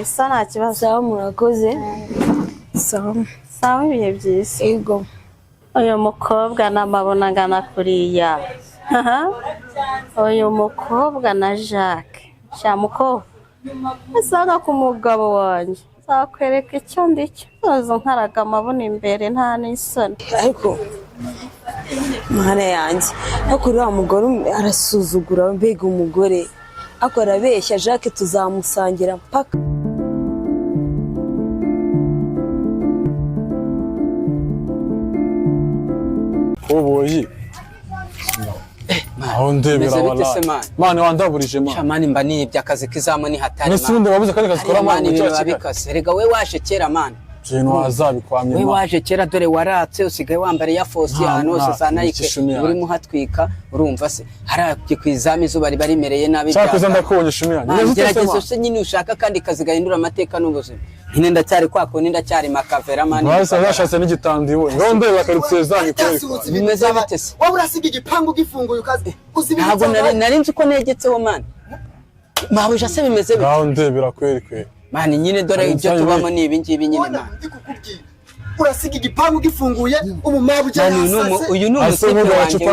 Isa nta kibazo. Sawa murakoze. Sawa ibihe byiza. Ego. Uyu mukobwa namabonagana kuriya. Uyu mukobwa na Jacques. Shamuko. Asaga ku mugabo wanjye. Zakwereka icyo ndicyo. Azo nkaraga amabona imbere nta n'isoni. Ariko mwana yanjye akuri wa mugore arasuzugura mbega umugore akora beshya Jacques tuzamusangira mpaka Oboyi. Aho ndebera wala. Mane wandaburije ma. Shamani mba nibye akazi kizamu ni hatari ma. Nisundi wabuze kandi kazikora mani ni wabikase. Rega we waje kera mani. Jeno azabikwamye ma. We waje kera dore waratse usigaye wambare ya fosi hano hose sanayike. Uri muhatwika urumva se. Harabye kwizami izuba bari mereye nabi cyane. Cyakoze ndakubonye shumi yanyu. Ngerageza se nyine ushaka kandi kazigahindura amateka n'ubuzima. Nyine ndacyari kwako ni ndacyari makavera mani. Basa bashatse n'igitandiro. Ngondo bakarutse zanyu kwe. Bimeze bite se? Wowe urasiga igipangu gifunguye ukazi. Ntabwo nari nzi ko negetseho mani. Mahuje se bimeze bite? Aho ndebera kwe. Mani nyine dore ibyo tubamo ni ibi ngibi nyine mani. Urasiga igipangu gifunguye umumabu je yasase. Uyu ni umusipe wanjye.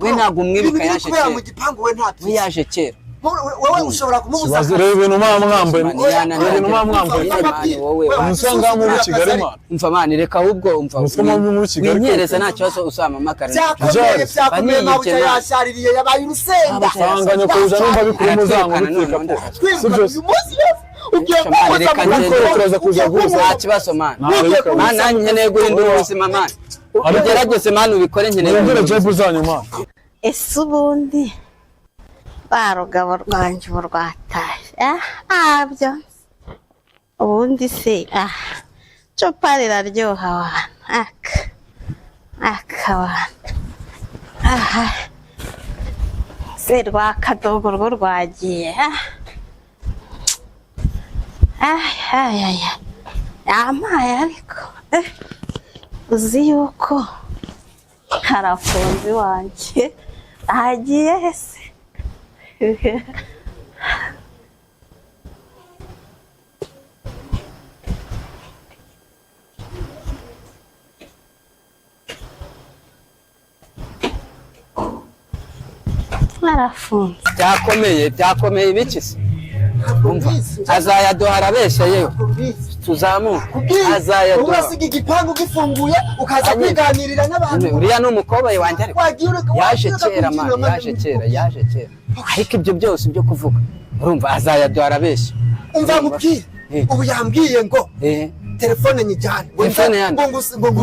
We ntabwo umwibuka yaje kera. Mu gipangu we ntabyo. We yaje kera. Wewe ushobora kumubuza. Bazire ibintu mwamwambaye. Ibintu mwamwambaye. Umusanga mu Kigali ma. Umva mani reka ahubwo umva. Umusanga mu Kigali. Winyereza nta kibazo usama makara. Byakomeye mabuja yashaririye yabaye urusenda. Fanganya kuja numva bikuru muzango bitika po. Sibyo. Reka kuza guza nta kibazo mani. Mani nkeneye guhindura ubuzima mani. Ugerageze mani ubikore nkeneye. Ngere job zanyu mani. Ese ubundi barugabo rwanje urwataye abyo ubundi se copa riraryoha wana akawana se rwakadogo rwo rwagiye yamaye ariko uzi yuko harafunze iwanjye agiye hese Narafunze. Byakomeye bikise. Umva azayaduhara besha yewe. Tuzamuka azayaduhara. Urasiga igipangu gifunguye ukaza kwiganirira n'abantu. Uriya ni umukobwa wanjye ariko. Yaje kera mani, yaje kera. Ariko ibyo byose byo kuvuga. Urumva azayaduhara besha. Umva mubwire. Ubu yambwiye ngo telefone nyijyane. Telefone yanjye.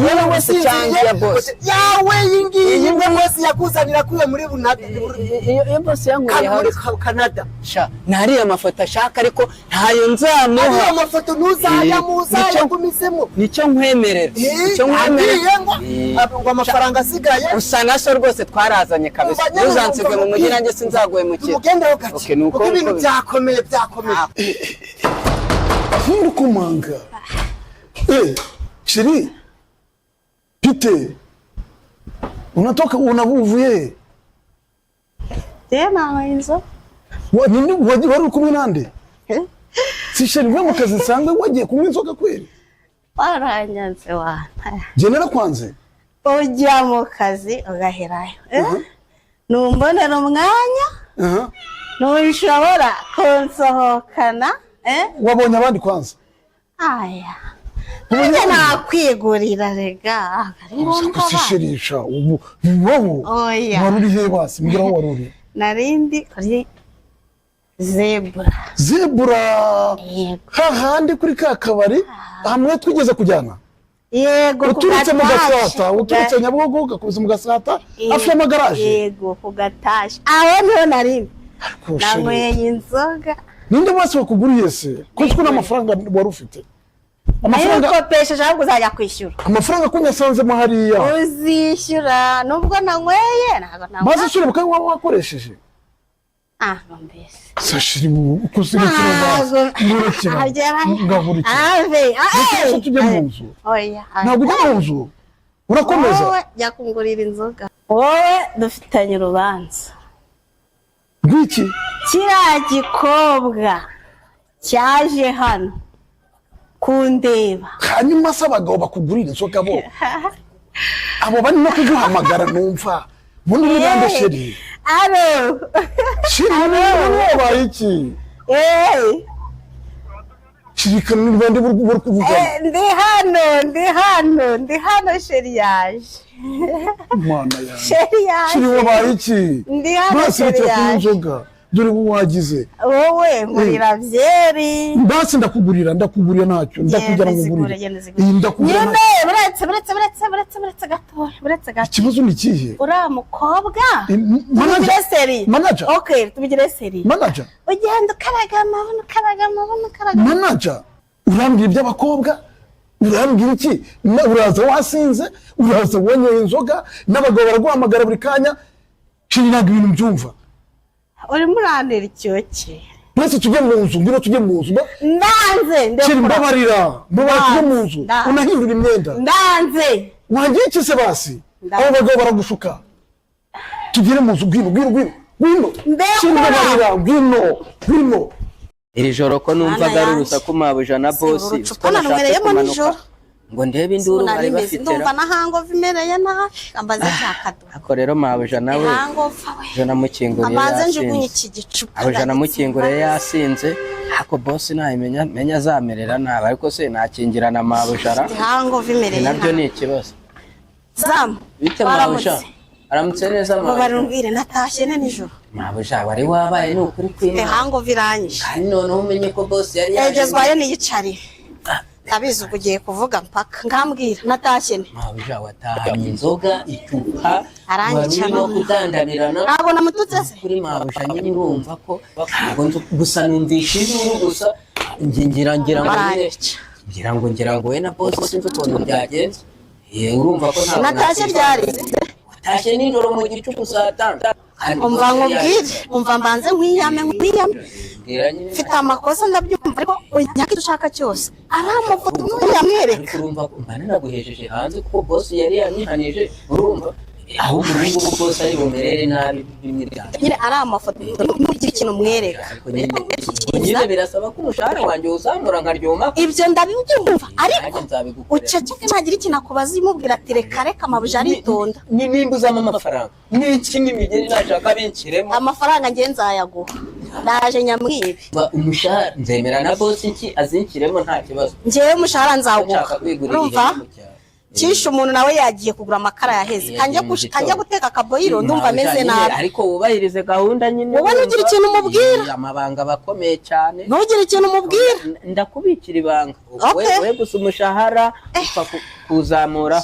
Wewe wese cyangwa boss. Yawe yingiye imwe wese yakuzanira kuye muri bunada. Iyo boss yankuye muri Canada. Sha nari amafoto ashaka ariko ntayo nzamuha. Ari amafoto nuzayamuza yagumisemo. Nicyo nkwemerera. Ngo amafaranga asigaye. Usanga so rwose twarazanye kabisa. Uzansigwe mu mujyi nanjye sinzaguye mu kigo. Ugendeho gace. Uko ibintu byakomeye. Hindu kumanga. Chiri. Pite. Unatoka unavuye. Tena inzo. Nini wari kumwe nande? Si sheri we mu kazi sanga wagiye kumwe inzoga kweli? Waranyanze wana. Genera kwanze. Ujya mu kazi ugaherayo. Numbonera umwanya? Nushobora kunsohokana? Wabonye abandi kwanza? Aya. Nje nakwigurira rega. Kusishirisha ubu wowe. Oya. Waruri he basi mbira waruri. Narindi kuri Zebra. Hahandi kuri ka kabari hamwe twigeze kujyana. Yego uturutse mu Gasata, uturutse Nyabugogo ugakuza mu Gasata afite amagaraje. Yego kugatasha. Aho niho narindi. Nanyweye inzoga. Ninde wese wakuguriye se? Kuko n'amafaranga wari ufite. Amafaranga kopesha cyangwa kuzajya kwishyura. Amafaranga kunyasanze mu hariya. Uzishyura nubwo nanyweye ntago. Maze shyura bukaye wakoresheje. Mbese. Sashiri mu kusirikira bazo. Ngahurike. Tujye mu nzu. Oya. Ntabwo ujya mu nzu. Urakomeza. Wowe yakungurira inzoga. Wowe dufitanye urubanza. Ngiki? Kiriya gikobwa cyaje hano kundeba hanyuma se abagabo bakugurira inzoga bo abo bari no kuguhamagara numva bundi ni bande sheri alo sheri wabaye iki shirika ni bande buri kuvuga ndi hano sheri yaje mwana ya sheri yaje sheri wabaye iki ndi hano sheri yaje inzoga dore wagize wowe ngurira byeri ndase ndakugurira ntacyo ndakujyana ngugurira iyi ndakugurira buretse gatoya ikibazo ni kihe uriya mukobwa manager manager okay tubigire seri manager ugenda ukaraga amabona manager urambwira iby'abakobwa urambwira iki uraza wasinze uraza wanyeye inzoga n'abagabo baraguhamagara buri kanya ntabwo ibintu byumva urimo urandira icyoke mwese tujye mu nzu ngwino tujye mu nzu ndanze mbabarira tujye mu nzu unahindura imyenda ndanze wagiye iki se basi abo bagabo baragushuka tugere mu nzu ngwino mbabarira ngwino iri joro ko numvaga ari urusaku mabuja na bosi urumereyemo nijoro ngo ndebe induru bari bafite ndumva na hangover imereye nabi ambaze cyakado ako rero mabuja nawe je namukinguriye amaze njugunye iki gicupa abuja namukinguriye yasinze ako bosi menya azamerera nabi ariko se nakingirana mabujara hangover imereye nabyo ni ikibazo zamu bite mabuja aramutse neza mabuja barumbwire natashye nijoro mabuja wari wabaye n'ukuri kwina hangover iranyishe kandi none umenye ko bosi yari yagezwayo niyicari abizi ugiye kuvuga mpaka ngambwira natashye mabuja watahanye inzoga icupa arangica no kudandanirana ntabwo namututse se kuri mabuja nyine urumva ko ntabwo gusa numvisha induru gusa ngira ngo we na bosi sinzi ukuntu byagenze urumva ko ntabwo natashye ryari watashye nijoro mu gicuku saa 5 umva nkubwire umva mbanze nkwiyame mfite amakosa ndabyumva ariko unyaka icyo ushaka cyose ari amafoto ntuyamwereka urumva ko mbana naguhejeje hanze kuko bosi yari yanyihanije urumva ahubwo ubu bose ari bumerere nabi bimwe cyane nyine ari amafoto n'ugira ikintu mwereka nyine birasaba ko umushahara wanjye uzamura nkaryoma ibyo ndabibyumva ariko uceceke ntagira ikintu akubaza imubwira ati reka mabuja aritonda nimba uzamo amafaranga n'iki n'imigeri nashaka binkiremo amafaranga ngiye nzayaguha ndaje nyamwibe umushahara nzemera na bosi iki azinkiremo nta kibazo njyewe umushahara nzawuguha urumva kisha umuntu nawe yagiye kugura amakara yaheze kajya guteka akaboyiro ndumva ameze nabi ariko wubahirize gahunda nyine wowe nugira ikintu umubwira amabanga bakomeye cyane nugira ikintu umubwira ndakubikira ibanga we gusa umushahara kuzamura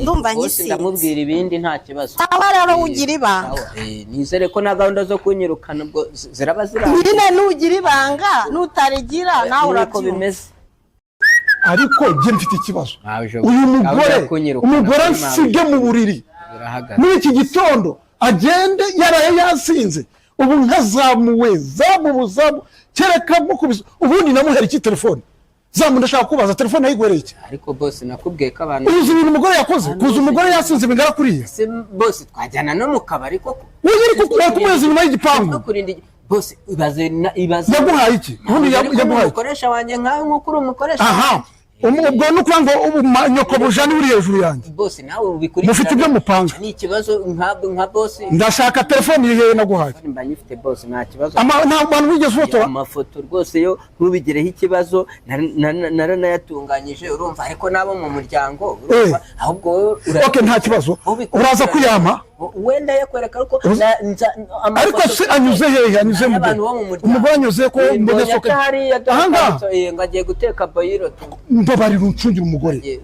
ndumva nyisi ndamubwira ibindi nta kibazo aba rero ugira ibanga nizere ko na gahunda zo kunyirukana ubwo ziraba ziranga nyine nugira ibanga nutarigira nawe urabyumva ariko njye mfite ikibazo uyu umugore asige mu buriri muri iki gitondo agende yaraye yasinze ubu nkazamuwe zamu kereka mukubise ubundi namuhera iki telefone zamu ndashaka kubaza telefone yayigwereye iki ariko boss nakubwiye ko abantu uzi ibintu umugore yakoze kuza umugore yasinze bingara kuriya boss twajyana no mu kabari koko uri kumweza inyuma y'igipangu boss ibaze yaguhaye iki ubundi yaguhaye umukoresha wanjye nkawe nk'uko uri umukoresha aha ubwo no kwanga nyoko bujani uri hejuru yanjye boss nawe ubikurikira mufite ibyo mupanga ni ikibazo nka boss ndashaka telefone yewe naguhaye mba nyifite boss nta kibazo nta bantu bigeze fotora amafoto rwose yo ntubigireho ikibazo naranayatunganyije urumva ariko nabo mu muryango urumva ahubwo okay nta kibazo uraza kuyama wenda yakwereka ariko ariko se anyuze hehe anyuze mu umugore anyuze ko mbone soka ahanga ngagiye guteka bayiro mbabari runcungira umugore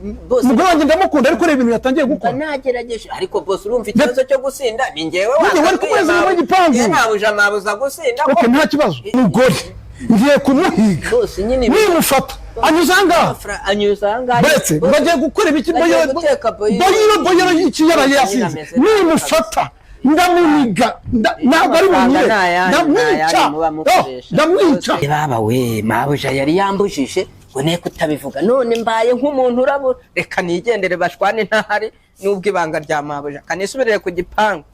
wanjye ndamukunda ariko reba ibintu yatangiye gukora nagerageje ariko boss urumva ikibazo cyo gusinda ni ngewe wari kumweza mu gipangu mabuza gusinda okay nta kibazo umugore ngiye kumuhiga nimufata anyuzanga ndetse bagiye gukora ibiki boyiro iki yaraye yasinze nimufata ndamuniga ntabwo ari bunyire ndamwica baba we mabuja yari yambujije ngo ne kutabivuga none mbaye nk'umuntu urabura reka nigendere bashwane ntahari nubwo ibanga rya mabuja kanisubirire ku gipangu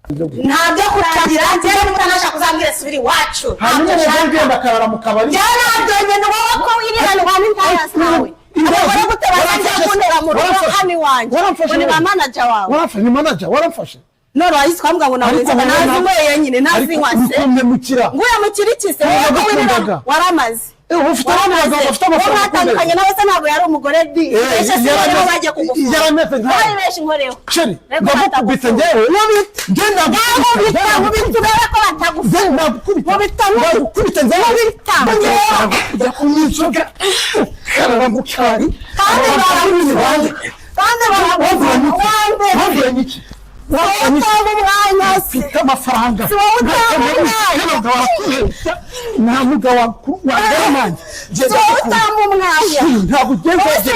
ntabyo kurangira njyewe mutanashaka kuzambwira subiri iwacu hanyuma ugenda akarara mu kabari byarabyonye ni wowe ko wirihano wa n'intayasi nawe abagore gute batangiye kuntera mu rugo hano iwanjye ngo ni ba manager wawe warafashe ni manager warafashe none wahise twambwa ngo nawe nzi ntazinyweye nyine ntazinywase nguye mu kirikise wowe ko wirihano waramaze ufite amafaranga ufite amafaranga watandukanye nawe se ntabwo yari umugore di ese se rero bagiye kugufunga yarameze nkawe benshi nkoreho sheri ndagukubita njyewe ngenda ubitubere ko batagufuna ndagukubita njyewe ujya kumwicoga karara mu kari kandi baravuye iki ufite amafaranga nta mugabo wagaramaye utanga umwanya ntabwo ugeze